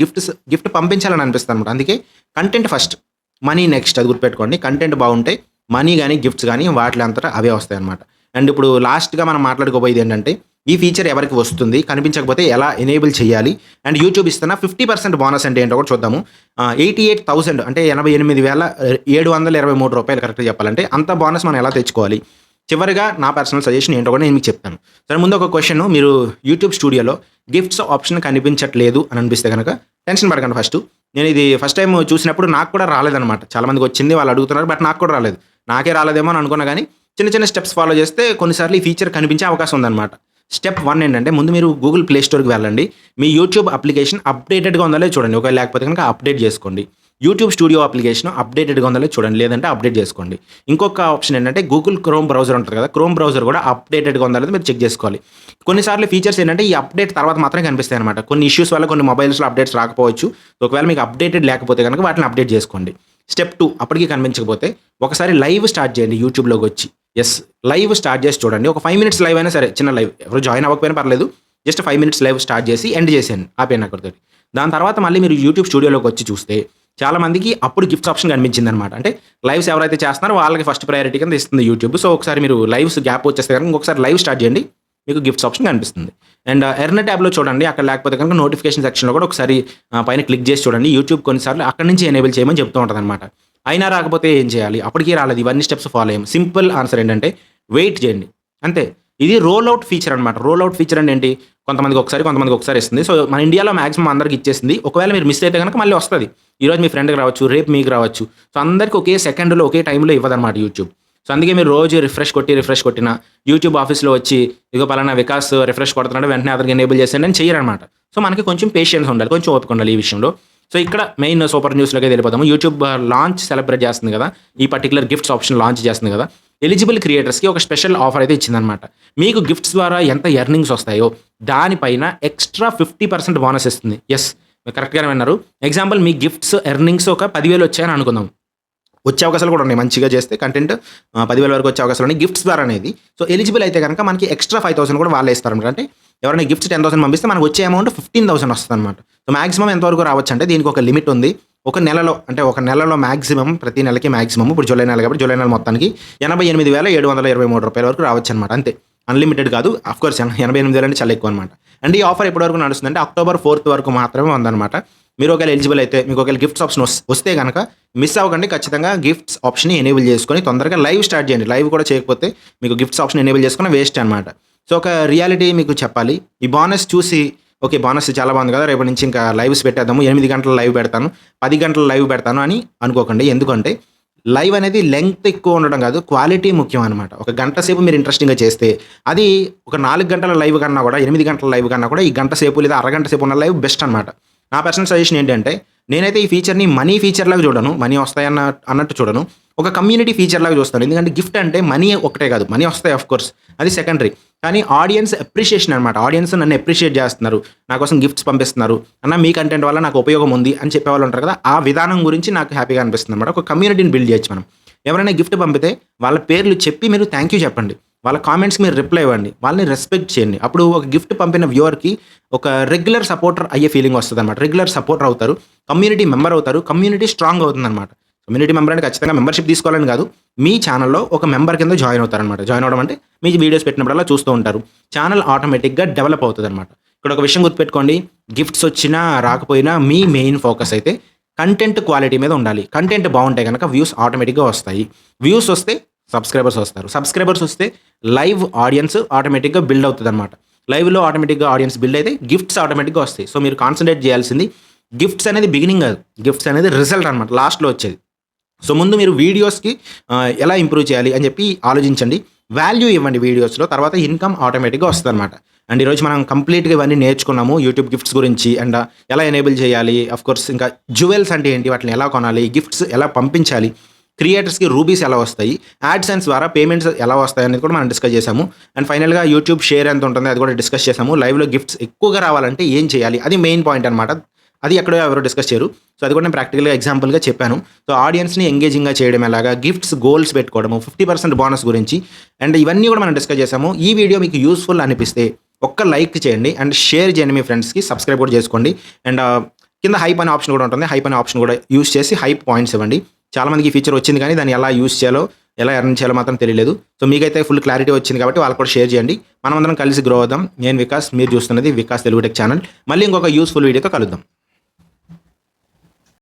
గిఫ్ట్ పంపించాలని అనిపిస్తదనమాట. అందుకే కంటెంట్ ఫస్ట్, మనీ నెక్స్ట్ అది గుర్తుపెట్టుకోండి. కంటెంట్ బాగుంటే మనీ గానీ, గిఫ్ట్స్ గానీ వాటి అంతటా అవే వస్తాయన్నమాట. అండ్ ఇప్పుడు లాస్ట్‌గా మనం మాట్లాడుకోబోయేది ఏంటంటే, ఈ ఫీచర్ ఎవరికి వస్తుంది? కనిపించకపోతే ఎలా ఎనేబుల్ చేయాలి? అండ్ యూట్యూబ్ ఇస్తున్న 50% బోనస్ అంటే ఏంటో కూడా చూద్దాము. 88,000 అంటే రూ. 88,723 కరెక్ట్‌గా చెప్పాలంటే. అంత బోనస్ మనం ఎలా తెచ్చుకోవాలి? చివరిగా నా పర్సనల్ సజెషన్ ఏంటో కూడా నేను మీకు చెప్తాను. సరే ముందు ఒక క్వెషన్, మీరు యూట్యూబ్ స్టూడియోలో గిఫ్ట్స్ ఆప్షన్ కనిపించట్లేదు అని అనిపిస్తే గనక టెన్షన్ పడకండి ఫస్ట్. నేను ఇది ఫస్ట్ టైమ్ చూసినప్పుడు నాకు కూడా రాలేదనమాట. చాలా మందికి వచ్చింది, వాళ్ళు అడుగుతున్నారు. బట్ నాకు కూడా రాలేదు. నాకే రాలేదేమో అని అనుకున్నా గానీ, చిన్న స్టెప్స్ ఫాలో చేస్తే కొన్నిసార్లు ఈ ఫీచర్ కనిపించే అవకాశం ఉందనమాట. స్టెప్ 1 ఏంటంటే, ముందు మీరు గూగుల్ ప్లే స్టోర్‌కి వెళ్ళండి. మీ యూట్యూబ్ అప్లికేషన్ అప్డేటెడ్‌గా ఉందో లేదో చూడండి. ఒకవేళ లేకపోతే గనక అప్డేట్ చేసుకోండి. యూట్యూబ్ స్టూడియో అప్లికేషన్ అప్డేటెడ్‌గా ఉందో లేదో చూడండి. లేదంటే అప్డేట్ చేసుకోండి. ఇంకొక ఆప్షన్ ఏంటంటే, గూగుల్ క్రోమ్ బ్రౌజర్ ఉంటది కదా! క్రోమ్ బ్రౌజర్ కూడా అప్డేటెడ్‌గా ఉందో లేదో మీరు చెక్ చేసుకోవాలి. కొన్నిసార్లు ఫీచర్స్ ఏంటంటే, ఈ అప్డేట్ తర్వాత మాత్రమే కనిపిస్తాయన్నమాట. కొన్ని ఇష్యూస్ వల్ల కొన్ని మొబైల్స్‌లో అప్డేట్స్ రాకపోవచ్చు. ఒకవేళ మీకు అప్డేటెడ్ లేకపోతే గనక వాటిని అప్డేట్ చేసుకోండి. స్టెప్ 2 అప్పటికి కనిపించకపోతే ఒకసారి లైవ్ స్టార్ట్ చేయండి యూట్యూబ్‌లోకొచ్చి. లైవ్ స్టార్ట్ చేసి చూడండి. ఒక 5 మినిట్స్ లైవ్ అయినా సరే, చిన్న లైవ్. ఎవరు జాయిన్ అవ్వకపోయినా పర్లేదు. జస్ట్ 5 మినిట్స్ లైవ్ స్టార్ట్ చేసి ఎండ్ చేసేయండి. ఆపేయండి అక్కడితోటి. దాని తర్వాత మళ్ళీ మీరు యూట్యూబ్ స్టూడియోలోకొచ్చి చూస్తే చాలా మందికి అప్పుడు గిఫ్ట్స్ ఆప్షన్ కనిపించిందనమాట. అంటే లైవ్స్ ఎవరైతే చేస్తున్నారో వాళ్ళకి ఫస్ట్ ప్రయారిటీ కింద ఇస్తుంది యూట్యూబ్. సో ఒకసారి మీరు లైవ్స్ గ్యాప్ వచ్చేస్తే కనుక ఇంకొకసారి లైవ్ స్టార్ట్ చేయండి. మీకు గిఫ్ట్స్ ఆప్షన్ కనిపిస్తుంది. అండ్ ఎర్న్ ట్యాబ్‌లో చూడండి. అక్కడ లేకపోతే కనుక నోటిఫికేషన్ సెక్షన్‌లో కూడా ఒకసారి పైన క్లిక్ చేసి చూడండి. యూట్యూబ్ కొన్నిసార్లు అక్కడి నుంచి ఎనేబుల్ చేయమని చెప్తూ ఉంటదనమాట. అయినా రాకపోతే ఏం చేయాలి? అప్పటికి రాలేదు. ఇవన్నీ స్టెప్స్ ఫాలో అయ్యాం. సింపుల్ ఆన్సర్ ఏంటంటే వెయిట్ చేయండి. అంతే. ఇది రోల్ ఔట్ ఫీచర్ అనమాట. రోల్ ఔట్ ఫీచర్ అంటే ఏంటి? కొంతమందికి ఒకసారి ఇస్తుంది. సో మన ఇండియాలో మాక్సిమం అందరికి ఇచ్చేసింది. ఒకవేళ మీరు మిస్ అయితే గనక మళ్ళీ వస్తది. ఈరోజు మీ ఫ్రెండ్‌కి రావచ్చు, రేపు మీకు రావచ్చు. సో అందరికి ఒకే సెకండ్‌లో, ఒకే టైంలో ఇవ్వదనమాట యూట్యూబ్. సో అందుకే మీరు రోజు రిఫ్రెష్ కొట్టినా యూట్యూబ్ ఆఫీస్‌లో వచ్చి ఇదిగో పలానా వికాస్ రిఫ్రెష్ కొడుతున్నాడు, వెంటనే అతనికి ఎనేబుల్ చేసేయండి అని చెయ్యరనమాట. సో మనకి కొంచెం పేషెన్స్ ఉండాలి. కొంచెం ఓపిక ఉండాలి ఈ విషయంలో. సో ఇక్కడ మెయిన్ సూపర్ న్యూస్‌లోకి వెళ్ళిపోదాము. యూట్యూబ్ లాంచ్ సెలబ్రేట్ చేస్తుంది కదా! ఈ పర్టిక్యులర్ గిఫ్ట్స్ ఆప్షన్ లాంచ్ చేస్తుంది కదా! ఎలిజిబుల్ క్రియేటర్స్‌కి ఒక స్పెషల్ ఆఫర్ అయితే ఇచ్చిందనమాట. మీకు గిఫ్ట్స్ ద్వారా ఎంత ఎర్నింగ్స్ వస్తాయో దానిపైన ఎక్స్‌ట్రా 50% బోనస్ ఇస్తుంది. మీరు కరెక్ట్‌గానే విన్నారు. ఎగ్జాంపుల్ మీ గిఫ్ట్స్ ఎర్నింగ్స్ ఒక 10,000 వచ్చాయని అనుకుందాం. వచ్చే అవకాశాలు కూడా ఉన్నాయి. మంచిగా చేస్తే కంటెంట్ 10,000 వరకు వచ్చే అవకాశాలు ఉన్నాయి గిఫ్ట్స్ ద్వారా అనేది. సో ఎలిజిబుల్ అయితే గనక మనకి ఎక్స్ట్రా 5,000 కూడా వాళ్ళే ఇస్తారనమాట. అంటే ఎవరైనా గిఫ్ట్స్ 10,000 పంపిస్తే మనకు వచ్చే అమౌంట్ 15,000 వస్తదనమాట. సో మాక్సిమం ఎంతవరకు రావచ్చంటే దీనికి ఒక లిమిట్ ఉంది. ఒక నెలలో మాక్సిమం ప్రతి నెలకి మాక్సిమం ఇప్పుడు జూలై నెల కాబట్టి జూలై నెల మొత్తానికి రూ. 88,723 వరకు రావచ్చనమాట. అంతే. అన్‌లిమిటెడ్ కాదు. ఆఫ్‌కోర్స్ 88,000 అంటే చాలా ఎక్కువ అనమాట. అండ్ ఈ ఆఫర్ ఎప్పటి వరకు నడుస్తుందంటే అక్టోబర్ 4th వరకు మాత్రమే ఉందనమాట. మీరు ఒకవేళ ఎలిజిబుల్ అయితే మీకు ఒకవేళ గిఫ్ట్స్ ఆప్షన్ వస్తే గనక మిస్ అవ్వకండి. ఖచ్చితంగా గిఫ్ట్స్ ఆప్షన్‌ని ఎనేబుల్ చేసుకొని తొందరగా లైవ్ స్టార్ట్ చేయండి. లైవ్ కూడా చేయకపోతే మీకు గిఫ్ట్స్ ఆప్షన్ ఎనేబుల్ చేసుకున్న వేస్ట్ అనమాట. సో ఒక రియాలిటీ మీకు చెప్పాలి. ఈ బోనస్ చూసి ఓకే. బోనస్ చాలా బాగుంది కదా! రేపటి నుంచి ఇంకా లైవ్స్ పెట్టేద్దాము. 8 గంటలు లైవ్ పెడతాను, 10 గంటలు లైవ్ పెడతాను అని అనుకోకండి. ఎందుకంటే లైవ్ అనేది లెంగ్త్ ఎక్కువ ఉండడం కాదు, క్వాలిటీ ముఖ్యం అనమాట. ఒక గంట సేపు మీరు ఇంట్రెస్టింగ్‌గా చేస్తే అది ఒక 4 గంటల లైవ్ కన్నా కూడా 8 గంటల లైవ్ కన్నా కూడా ఈ గంట సేపు లేదా అరగంట సేపు ఉన్న లైవ్ బెస్ట్ అనమాట. నా పర్సనల్ సజెషన్ ఏంటంటే నేనైతే ఈ ఫీచర్‌ని మనీ ఫీచర్ లాగా చూడను. మనీ అన్నట్టు చూడను. ఒక కమ్యూనిటీ ఫీచర్ లాగా చూస్తాను. ఎందుకంటే గిఫ్ట్ అంటే మనీ ఒకటే కాదు. మనీ వస్తాయి ఆఫ్‌కోర్స్ అది సెకండరీ. కానీ ఆడియన్స్ అప్రిషియేషన్ అనమాట. ఆడియన్స్ నన్ను అప్రిషియేట్ చేస్తున్నారు. నా కోసం గిఫ్ట్స్ పంపిస్తున్నారు. అన్న మీ కంటెంట్ వల్ల నాకు ఉపయోగం ఉంది అని చెప్పేవాళ్ళు ఉంటారు కదా! ఆ విధానం గురించి నాకు హ్యాపీగా అనిపిస్తుంది అనమాట. ఒక కమ్యూనిటీని బిల్డ్ చేయొచ్చు మనం. ఎవరైనా గిఫ్ట్ పంపితే వాళ్ళ పేర్లు చెప్పి మీరు థ్యాంక్ యూ చెప్పండి. వాళ్ళ కామెంట్స్‌కి మీరు రిప్లై ఇవ్వండి. వాళ్ళని రెస్పెక్ట్ చేయండి. అప్పుడు ఒక గిఫ్ట్ పంపిన వ్యూవర్‌కి ఒక రెగ్యులర్ సపోర్టర్ అయ్యే ఫీలింగ్ వస్తదనమాట. రెగ్యులర్ సపోర్టర్ అవుతారు. కమ్యూనిటీ మెంబర్ అవుతారు. కమ్యూనిటీ స్ట్రాంగ్ అవుతుందనమాట. కమ్యూనిటీ మెంబర్ అంటే ఖచ్చితంగా మెంబర్‌షిప్ తీసుకోవాలని కాదు. మీ ఛానెల్‌లో ఒక మెంబర్ కింద జాయిన్ అవుతారనమాట. జాయిన్ అవ్వడం అంటే మీ వీడియోస్ పెట్టినప్పుడల్లా చూస్తూ ఉంటారు. ఛానెల్ ఆటోమేటిక్‌గా డెవలప్ అవుతదనమాట. ఇక్కడ ఒక విషయం గుర్తుపెట్టుకోండి. గిఫ్ట్స్ వచ్చినా రాకపోయినా మీ మెయిన్ ఫోకస్ అయితే కంటెంట్ క్వాలిటీ మీద ఉండాలి. కంటెంట్ బాగుంటే గనక వ్యూస్ ఆటోమేటిక్‌గా వస్తాయి. వ్యూస్ వస్తే సబ్స్క్రైబర్స్ వస్తారు. సబ్స్క్రైబర్స్ వస్తే లైవ్ ఆడియన్స్ ఆటోమేటిక్‌గా బిల్డ్ అవుతదనమాట. లైవ్‌లో ఆటోమేటిక్‌గా ఆడియన్స్ బిల్డ్ అయితే గిఫ్ట్స్ ఆటోమేటిక్‌గా వస్తాయి. సో మీరు కాన్సంట్రేట్ చేయాల్సింది గిఫ్ట్స్ అనేది బిగినింగ్ కాదు. గిఫ్ట్స్ అనేది రిజల్ట్ అనమాట. లాస్ట్‌లో వచ్చేది. సో ముందు మీరు వీడియోస్‌కి ఎలా ఇంప్రూవ్ చేయాలి అని చెప్పి ఆలోచించండి. వాల్యూ ఇవ్వండి వీడియోస్‌లో. తర్వాత ఇన్‌కమ్ ఆటోమేటిక్‌గా వస్తదనమాట. అండ్ ఈరోజు మనం కంప్లీట్‌గా ఇవన్నీ నేర్చుకున్నాము. యూట్యూబ్ గిఫ్ట్స్ గురించి అండ్ ఎలా ఎనేబుల్ చేయాలి. ఆఫ్‌కోర్స్ ఇంకా జ్యువెల్స్ అంటే ఏంటి? వాటిని ఎలా కొనాలి? గిఫ్ట్స్ ఎలా పంపించాలి? క్రియేటర్స్‌కి రూబీస్ ఎలా వస్తాయి? యాడ్సెన్స్ ద్వారా పేమెంట్స్ ఎలా వస్తాయి అనేది కూడా మనం డిస్కస్ చేసాము. అండ్ ఫైనల్‌గా యూట్యూబ్ షేర్ ఎంత ఉంటుంది అది కూడా డిస్కస్ చేసాము. లైవ్‌లో గిఫ్ట్స్ ఎక్కువగా రావాలంటే ఏం చేయాలి? అది మెయిన్ పాయింట్ అనమాట. అది ఎక్కడో ఎవరో డిస్కస్ చేయరు. సో అది కూడా నేను ప్రాక్టికల్‌గా ఎగ్జాంపుల్‌గా చెప్పాను. సో ఆడియన్స్‌ని ఎంగేజింగ్‌గా చేయడం ఎలాగా? గిఫ్ట్స్ గోల్స్ పెట్టుకోవడము, 50% బోనస్ గురించి అండ్ ఇవన్నీ కూడా మనం డిస్కస్ చేసాము. ఈ వీడియో మీకు యూజ్‌ఫుల్ అనిపిస్తే ఒక్క లైక్ చేయండి అండ్ షేర్ చేయండి మీ ఫ్రెండ్స్‌కి. సబ్స్క్రైబ్ కూడా చేసుకోండి. అండ్ కింద హైప్ అనే ఆప్షన్ కూడా ఉంటుంది. హైప్ అనే ఆప్షన్ కూడా యూజ్ చేసి హైప్ పాయింట్స్ ఇవ్వండి. చాలామందికి ఈ ఫీచర్ వచ్చింది కానీ దాన్ని ఎలా యూజ్ చేయాలో, ఎలా ఎర్న్ చేయాలో మాత్రం తెలియలేదు. సో మీకైతే ఫుల్ క్లారిటీ వచ్చింది కాబట్టి వాళ్ళకి కూడా షేర్ చేయండి. మనమందరం కలిసి గ్రో అవుదాం. నేను వికాస్, మీరు చూస్తున్నది వికాస్ తెలుగు టెక్ ఛానల్. మళ్ళీ ఇంకొక యూజ్‌ఫుల్ వీడియోతో కలుద్దాం.